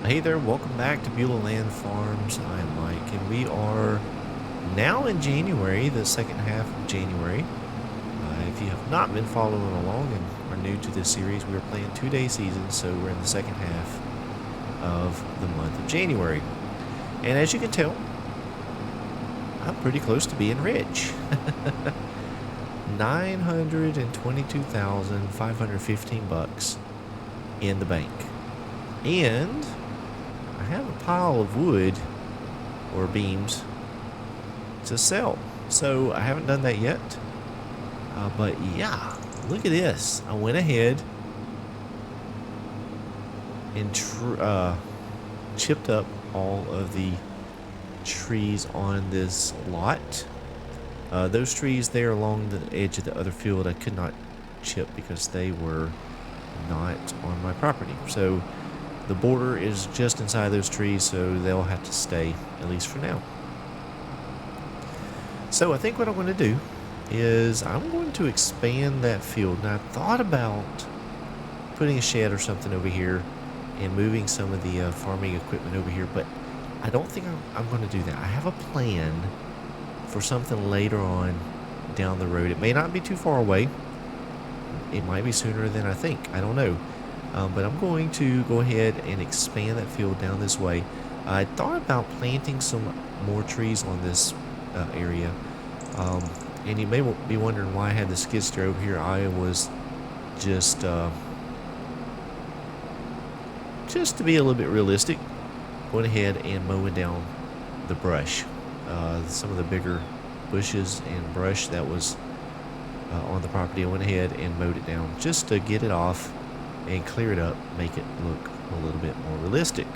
Hey there, welcome back to Beulahland Farms. I'm Mike, and we are now in January, the second half of January. If you have not been following along and are new to this series, we are playing 2-day seasons, so we're in the second half of the month of January. And as you can tell, I'm pretty close to being rich. 922,515 bucks in the bank. And I have a pile of wood or beams to sell. So I haven't done that yet. But yeah, look at this. I went ahead and chipped up all of the trees on this lot. Those trees there along the edge of the other field I could not chip because they were not on my property. So the border is just inside those trees, so they'll have to stay, at least for now. So I think what I'm going to do is I'm going to expand that field. Now I thought about putting a shed or something over here and moving some of the farming equipment over here, but I don't think I'm going to do that. I have a plan for something later on down the road. It may not be too far away. It might be sooner than I think. I don't know. But I'm going to go ahead and expand that field down this way. I thought about planting some more trees on this area. And you may be wondering why I had the skid steer over here. I was just to be a little bit realistic, going ahead and mowing down the brush. Some of the bigger bushes and brush that was on the property, I went ahead and mowed it down just to get it off and clear it up, make it look a little bit more realistic.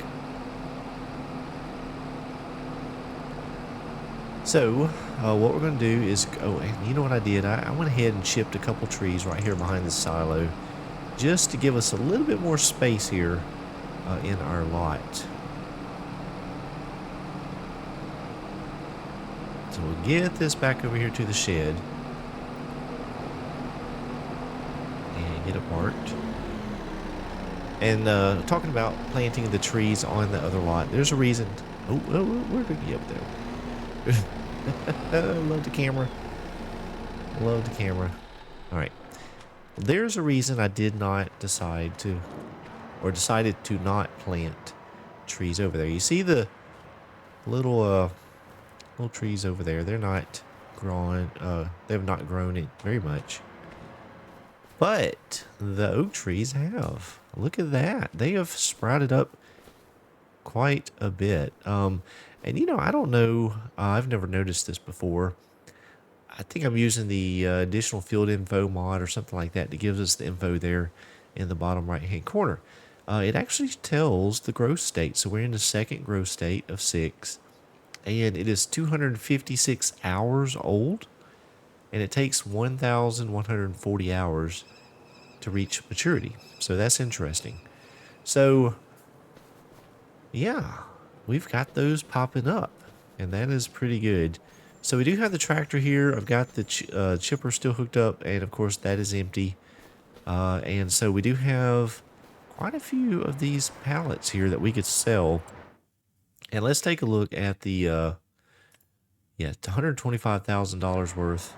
So what we're going to do is, and you know what I did? I went ahead and chipped a couple trees right here behind the silo just to give us a little bit more space here in our lot. So we'll get this back over here to the shed and get it marked. And talking about planting the trees on the other lot, there's a reason. Where did he up there? Love the camera. Love the camera. All right. There's a reason I did not decided to not plant trees over there. You see the little trees over there? They're not growing. They have not grown it very much. But the oak trees have. Look at that. They have sprouted up quite a bit. And you know, I don't know. I've never noticed this before. I think I'm using the additional field info mod or something like that that gives us the info there in the bottom right hand corner. It actually tells the growth state. So we're in the second growth state of 6. And it is 256 hours old. And it takes 1,140 hours to reach maturity. So that's interesting. So, yeah, we've got those popping up. And that is pretty good. So we do have the tractor here. I've got the chipper still hooked up. And, of course, that is empty. And so we do have quite a few of these pallets here that we could sell. And let's take a look at the, $125,000 worth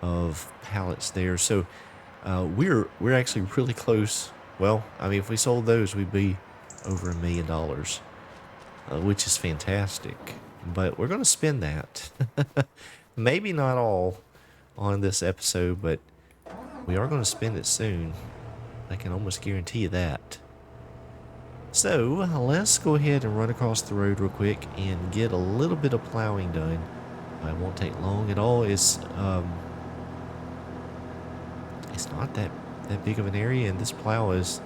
of pallets there. So we're actually really close. Well, I mean, if we sold those, we'd be over $1 million, which is fantastic. But we're going to spend that. Maybe not all on this episode, but we are going to spend it soon. I can almost guarantee you that. So let's go ahead and run across the road real quick and get a little bit of plowing done. It won't take long at all. It's not that big of an area, and this plow is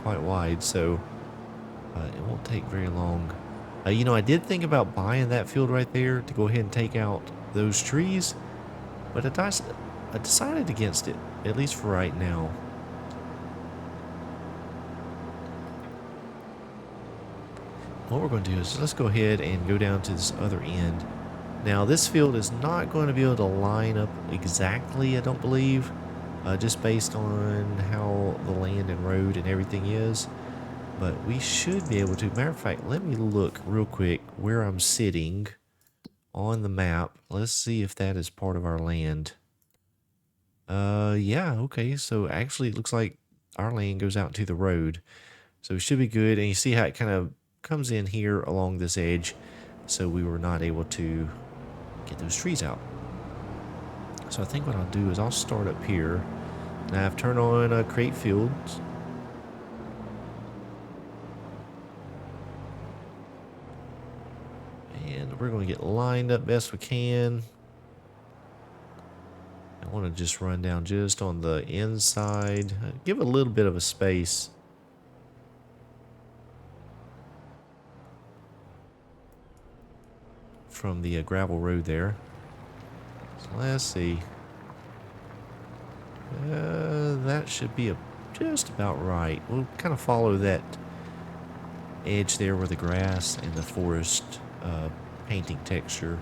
quite wide, so it won't take very long. You know, I did think about buying that field right there to go ahead and take out those trees, but I decided against it, at least for right now. What we're going to do is let's go ahead and go down to this other end. Now, this field is not going to be able to line up exactly, I don't believe, just based on how the land and road and everything is. But we should be able to. Matter of fact, let me look real quick where I'm sitting on the map. Let's see if that is part of our land. Yeah, okay. So actually it looks like our land goes out to the road. So it should be good. And you see how it kind of comes in here along this edge. So we were not able to get those trees out. So I think what I'll do is I'll start up here. Now I've turned on create fields. And we're going to get lined up best we can. I want to just run down just on the inside. Give a little bit of a space. From the gravel road there. So let's see. That should be just about right. We'll kind of follow that edge there where the grass and the forest painting texture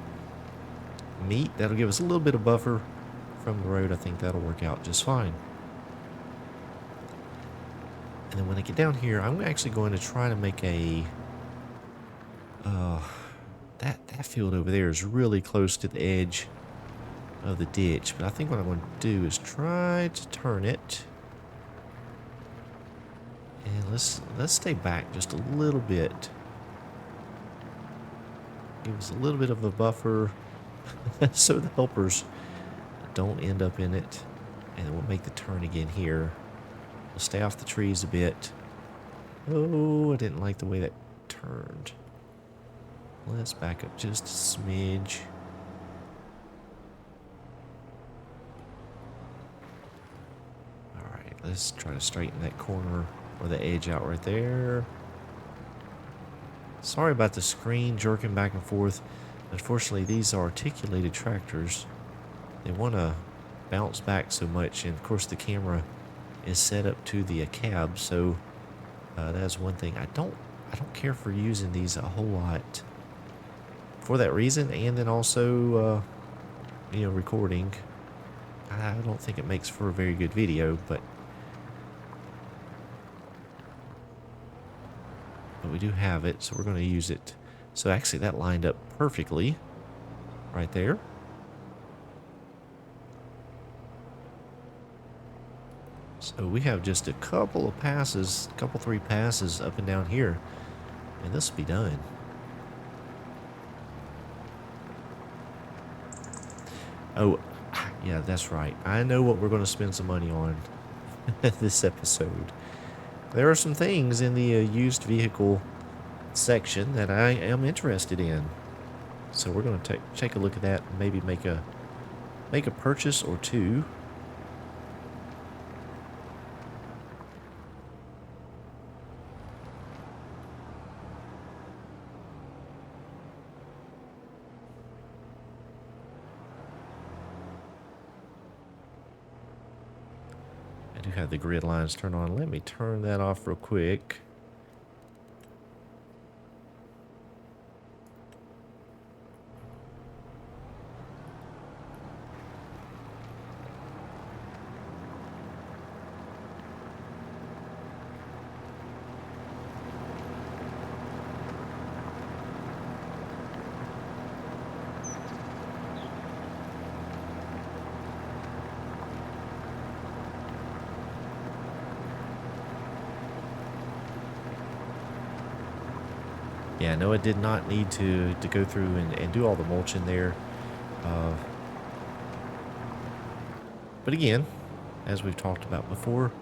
meet. That'll give us a little bit of buffer from the road. I think that'll work out just fine. And then when I get down here, I'm actually going to try to make a that field over there is really close to the edge of the ditch, but I think what I'm going to do is try to turn it. And let's stay back just a little bit. Give us a little bit of a buffer so the helpers don't end up in it. And then we'll make the turn again here. We'll stay off the trees a bit. Oh, I didn't like the way that turned. Let's back up just a smidge. Alright, let's try to straighten that corner or the edge out right there. Sorry about the screen jerking back and forth. Unfortunately, these are articulated tractors. They want to bounce back so much, and of course the camera is set up to the cab, so that's one thing. I don't care for using these a whole lot for that reason, and then also recording. I don't think it makes for a very good video, but we do have it, so we're going to use it. So actually that lined up perfectly right there. So we have just a couple of passes, three passes up and down here, and this will be done. Oh, yeah, that's right. I know what we're going to spend some money on this episode. There are some things in the used vehicle section that I am interested in. So we're going to take a look at that and maybe make a purchase or two. I do have the grid lines turned on. Let me turn that off real quick. Yeah, no, it did not need to go through and do all the mulching there. But again, as we've talked about before,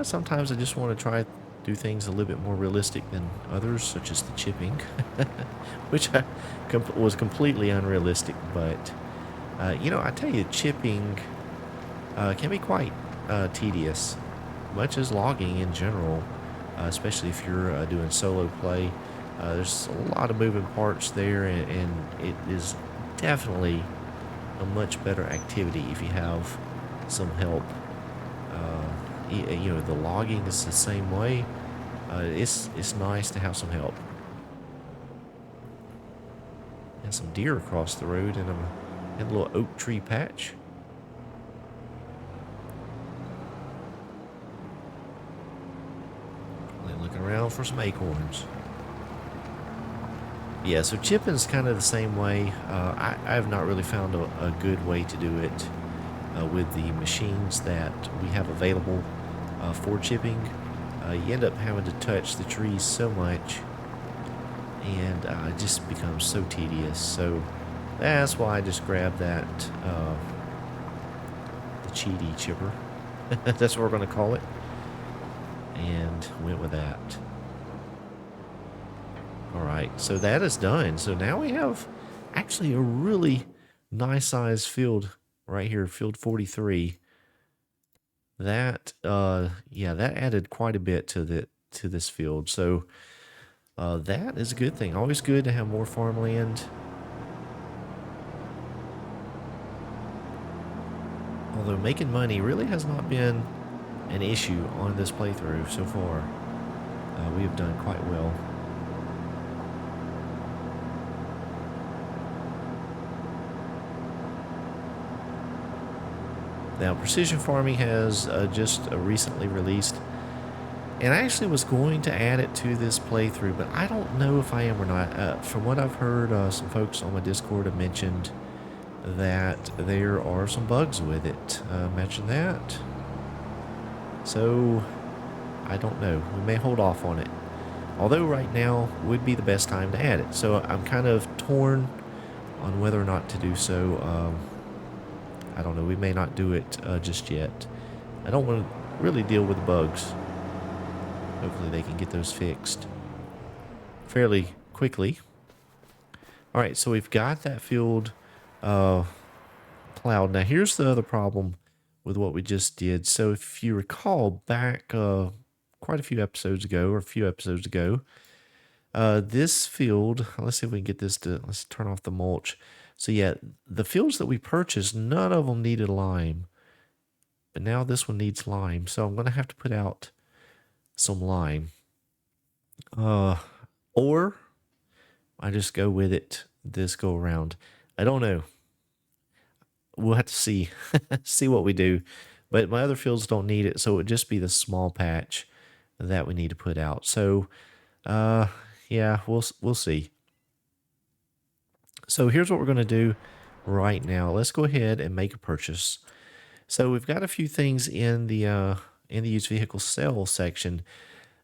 sometimes I just want to try to do things a little bit more realistic than others, such as the chipping, which was completely unrealistic. But, I tell you, chipping can be quite tedious, much as logging in general, especially if you're doing solo play. There's a lot of moving parts there, and it is definitely a much better activity if you have some help. The logging is the same way. It's nice to have some help. And some deer across the road and a little oak tree patch. Probably looking around for some acorns. Yeah, so chipping's kind of the same way. I have not really found a good way to do it with the machines that we have available for chipping. You end up having to touch the trees so much, and it just becomes so tedious. So that's why I just grabbed that, the cheaty chipper. That's what we're going to call it, and went with that. Alright, so that is done. So now we have actually a really nice sized field right here, field 43. That yeah, that added quite a bit to this field. So that is a good thing. Always good to have more farmland. Although making money really has not been an issue on this playthrough so far. We have done quite well. Now, Precision Farming has just recently released, and I actually was going to add it to this playthrough, but I don't know if I am or not. From what I've heard, some folks on my Discord have mentioned that there are some bugs with it. Imagine that. So, I don't know. We may hold off on it. Although right now would be the best time to add it. So I'm kind of torn on whether or not to do so. I don't know. We may not do it just yet. I don't want to really deal with the bugs. Hopefully they can get those fixed fairly quickly. All right, so we've got that field plowed. Now here's the other problem with what we just did. So if you recall back quite a few episodes ago, or a few episodes ago, this field, let's see if we can get this to, let's turn off the mulch. So yeah, the fields that we purchased, none of them needed lime. But now this one needs lime. So I'm going to have to put out some lime. Or I just go with it this go around. I don't know. We'll have to see. See what we do. But my other fields don't need it, so it would just be the small patch that we need to put out. So, yeah, we'll see. So here's what we're going to do right now. Let's go ahead and make a purchase. So we've got a few things in the used vehicle sales section.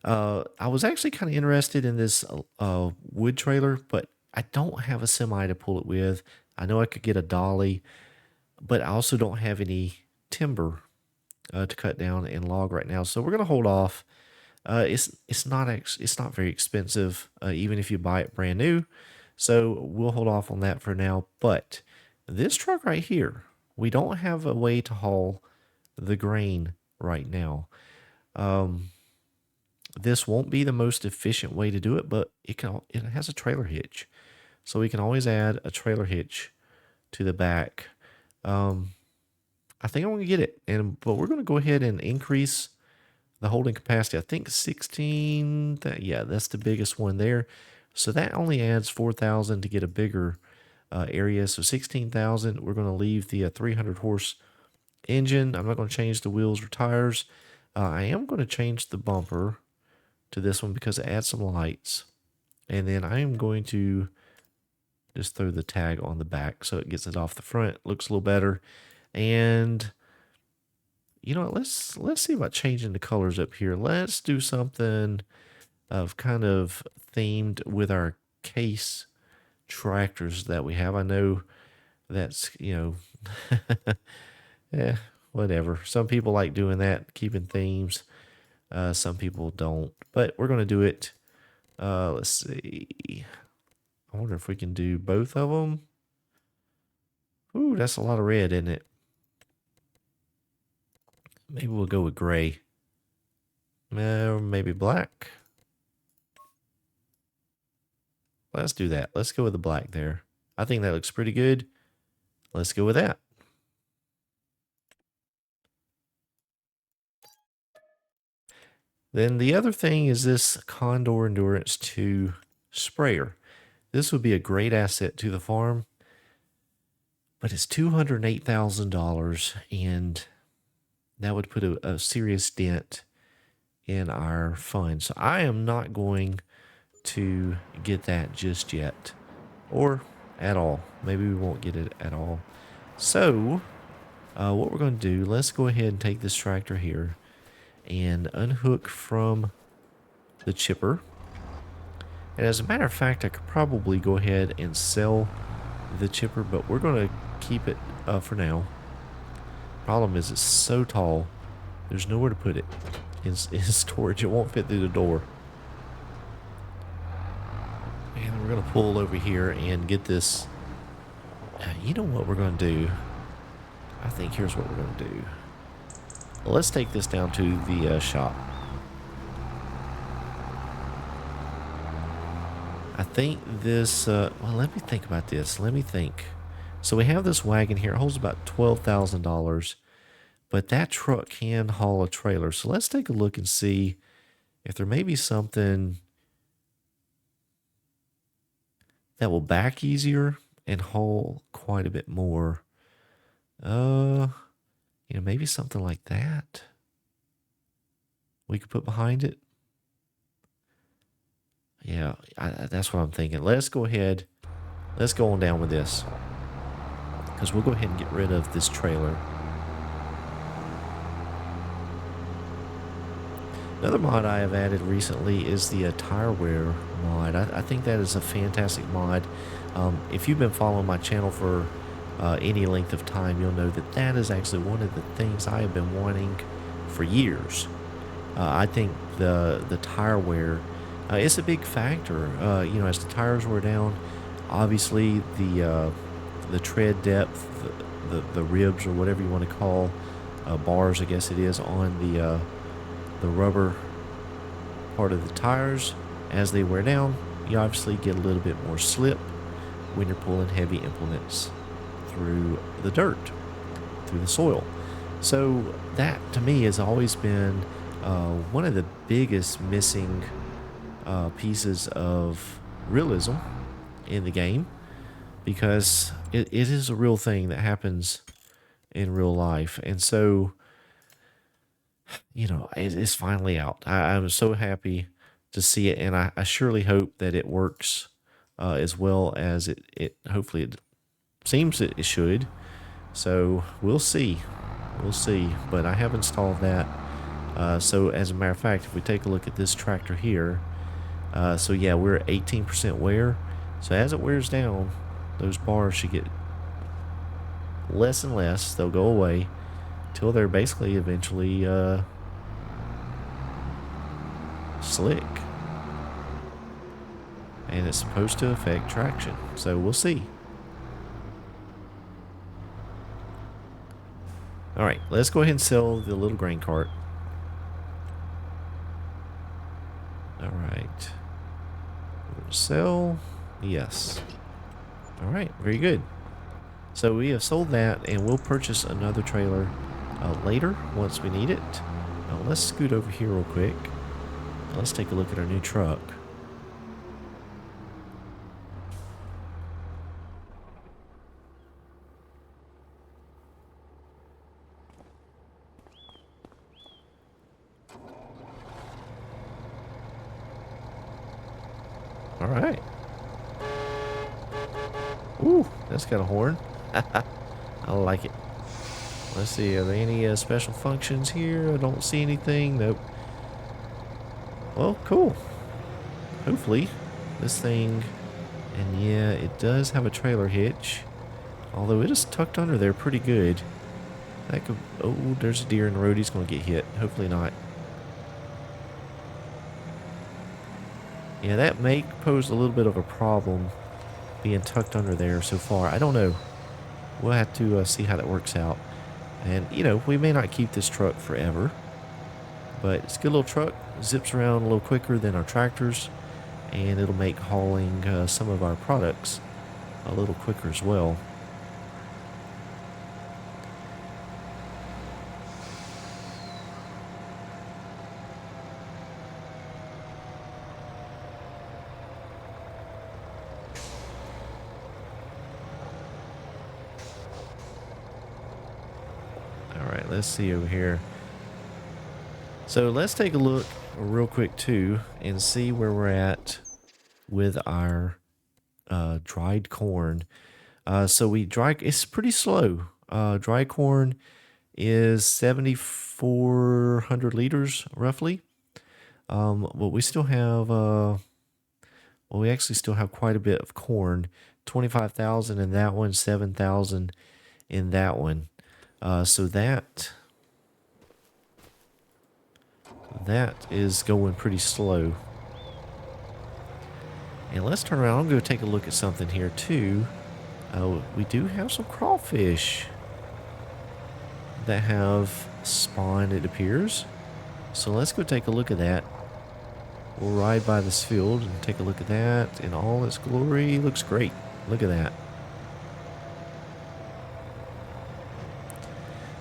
I was actually kind of interested in this wood trailer, but I don't have a semi to pull it with. I know I could get a dolly, but I also don't have any timber to cut down and log right now. So we're going to hold off. It's not very expensive, even if you buy it brand new. So we'll hold off on that for now. But this truck right here, we don't have a way to haul the grain right now. This won't be the most efficient way to do it, but it has a trailer hitch. So we can always add a trailer hitch to the back. I think I'm going to get it. But we're going to go ahead and increase the holding capacity. I think 16, yeah, that's the biggest one there. So that only adds 4,000 to get a bigger area. So 16,000. We're going to leave the 300 horse engine. I'm not going to change the wheels or tires. I am going to change the bumper to this one because it adds some lights. And then I am going to just throw the tag on the back so it gets it off the front. Looks a little better. And you know what? Let's see about changing the colors up here. Let's do something of kind of themed with our case tractors that we have. I know that's, yeah, whatever. Some people like doing that, keeping themes. Some people don't, but we're going to do it. Let's see. I wonder if we can do both of them. Ooh, that's a lot of red, isn't it? Maybe we'll go with gray. Or maybe black. Let's do that. Let's go with the black there. I think that looks pretty good. Let's go with that. Then the other thing is this Condor Endurance 2 sprayer. This would be a great asset to the farm, but it's $208,000, and that would put a serious dent in our fund. So I am not going to get that just yet, or at all. Maybe we won't get it at all. So what we're going to do, let's go ahead and take this tractor here and unhook from the chipper. And as a matter of fact, I could probably go ahead and sell the chipper, but we're going to keep it for now. Problem is, it's so tall, there's nowhere to put it in storage. It won't fit through the door. And we're going to pull over here and get this. You know what we're going to do? I think here's what we're going to do. Well, let's take this down to the shop. I think this, well, let me think about this. Let me think. So we have this wagon here. It holds about $12,000, but that truck can haul a trailer. So let's take a look and see if there may be something that will back easier and haul quite a bit more. You know, maybe something like that we could put behind it. Yeah, that's what I'm thinking. Let's go ahead. Let's go on down with this, because we'll go ahead and get rid of this trailer. Another mod I have added recently is the tire wear mod. I think that is a fantastic mod. If you've been following my channel for any length of time, you'll know that that is actually one of the things I have been wanting for years. I think the tire wear, it's a big factor. You know, as the tires wear down, obviously the tread depth, the ribs, or whatever you want to call bars, I guess it is, on the rubber part of the tires, as they wear down, you obviously get a little bit more slip when you're pulling heavy implements through the dirt, through the soil. So that to me has always been one of the biggest missing pieces of realism in the game, because it is a real thing that happens in real life. And so, you know, it's finally out. I'm so happy to see it, and I surely hope that it works as well as it hopefully it seems it should. So we'll see. We'll see. But I have installed that. So as a matter of fact, if we take a look at this tractor here, so yeah, we're at 18% wear. So as it wears down, those bars should get less and less. They'll go away till they're basically eventually slick. And it's supposed to affect traction. So we'll see. All right, let's go ahead and sell the little grain cart. All right. Sell. Yes. All right, very good. So we have sold that, and we'll purchase another trailer later once we need it. Let's scoot over here real quick. Let's take a look at our new truck. All right. Ooh, that's got a horn. I like it. Let's see, are there any special functions here? I don't see anything. Nope. Well, cool. Hopefully, this thing, and yeah, it does have a trailer hitch, although it is tucked under there pretty good. That could, oh, there's a deer in the road. He's going to get hit. Hopefully not. Yeah, that may pose a little bit of a problem being tucked under there so far. I don't know. We'll have to see how that works out. And, you know, we may not keep this truck forever, but it's a good little truck. Zips around a little quicker than our tractors, and it'll make hauling some of our products a little quicker as well. All right, let's see over here. So let's take a look real quick too and see where we're at with our dried corn. So we dry, it's pretty slow. Dry corn is 7,400 liters roughly. But we still have, well, we actually still have quite a bit of corn. 25,000 in that one, 7,000 in that one. So that is going pretty slow. And let's turn around. I'm going to take a look at something here too. We do have some crawfish that have spawned, it appears. So let's go take a look at that. We'll ride by this field and take a look at that in all its glory. Looks great. Look at that.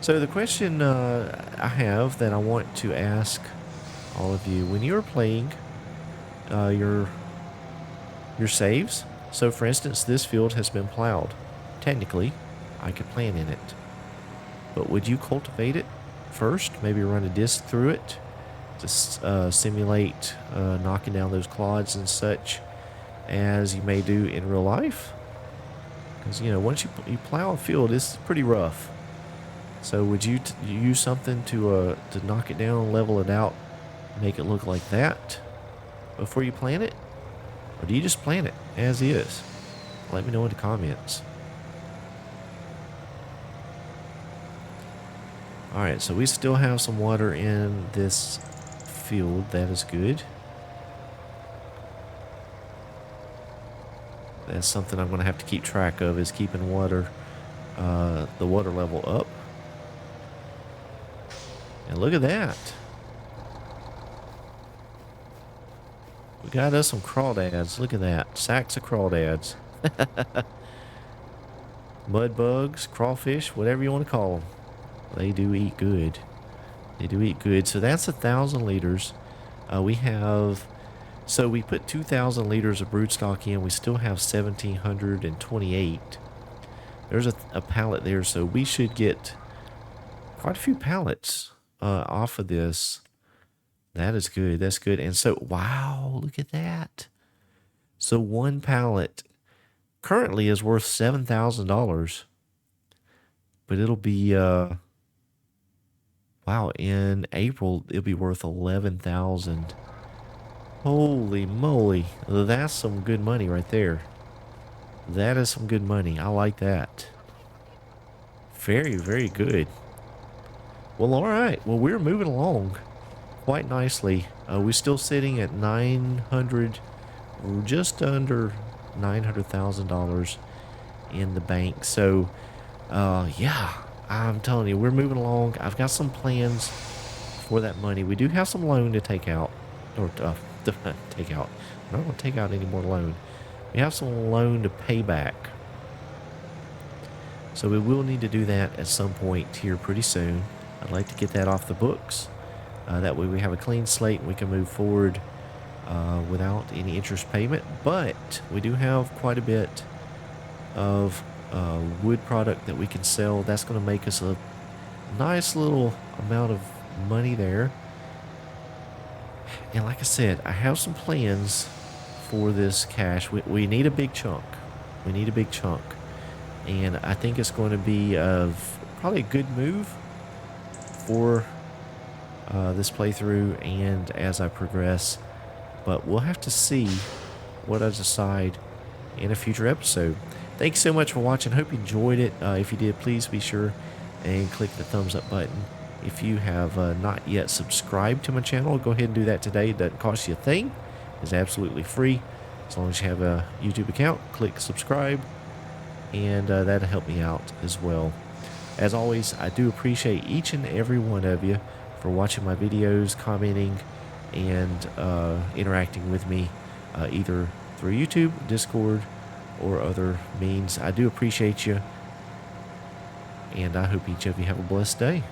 So the question I have that I want to ask all of you, when you're playing your saves, so for instance, this field has been plowed. Technically, I could plant in it. But would you cultivate it first? Maybe run a disc through it to simulate knocking down those clods and such as you may do in real life? Because, you know, once you plow a field, it's pretty rough. So would you use something to knock it down, level it out, make it look like that before you plant it? Or do you just plant it as is? Let me know in the comments. Alright, so we still have some water in this field. That is good. That's something I'm going to have to keep track of, is keeping water, the water level up. And look at that. We got us some crawdads. Look at that. Sacks of crawdads. Mud bugs, crawfish, whatever you want to call them. They do eat good. They do eat good. So that's 1,000 liters. We have... So we put 2,000 liters of broodstock in. We still have 1,728. There's a pallet there. So we should get quite a few pallets off of this. That is good. That's good. And so, wow, look at that. So one pallet currently is worth $7,000. But it'll be, wow, in April, it'll be worth $11,000. Holy moly. That's some good money right there. That is some good money. I like that. Very, very good. Well, all right. Well, we're moving along quite nicely. We're still sitting at 900, just under $900,000 in the bank. So, yeah, I'm telling you, we're moving along. I've got some plans for that money. We do have some loan to take out, or to take out. I'm not going to take out any more loan. We have some loan to pay back. So we will need to do that at some point here pretty soon. I'd like to get that off the books. That way we have a clean slate and we can move forward without any interest payment. But we do have quite a bit of wood product that we can sell. That's going to make us a nice little amount of money there. And like I said, I have some plans for this cash. We need a big chunk. We need a big chunk. And I think it's going to be probably a good move for this playthrough and as I progress. But we'll have to see what I decide in a future episode. Thanks so much for watching. Hope you enjoyed it. If you did, please be sure and click the thumbs up button. If you have not yet subscribed to my channel, go ahead and do that today. It doesn't cost you a thing. It's absolutely free. As long as you have a YouTube account, click subscribe, and that'll help me out as well. As always, I do appreciate each and every one of you for watching my videos, commenting, and interacting with me either through YouTube, Discord, or other means. I do appreciate you, and I hope each of you have a blessed day.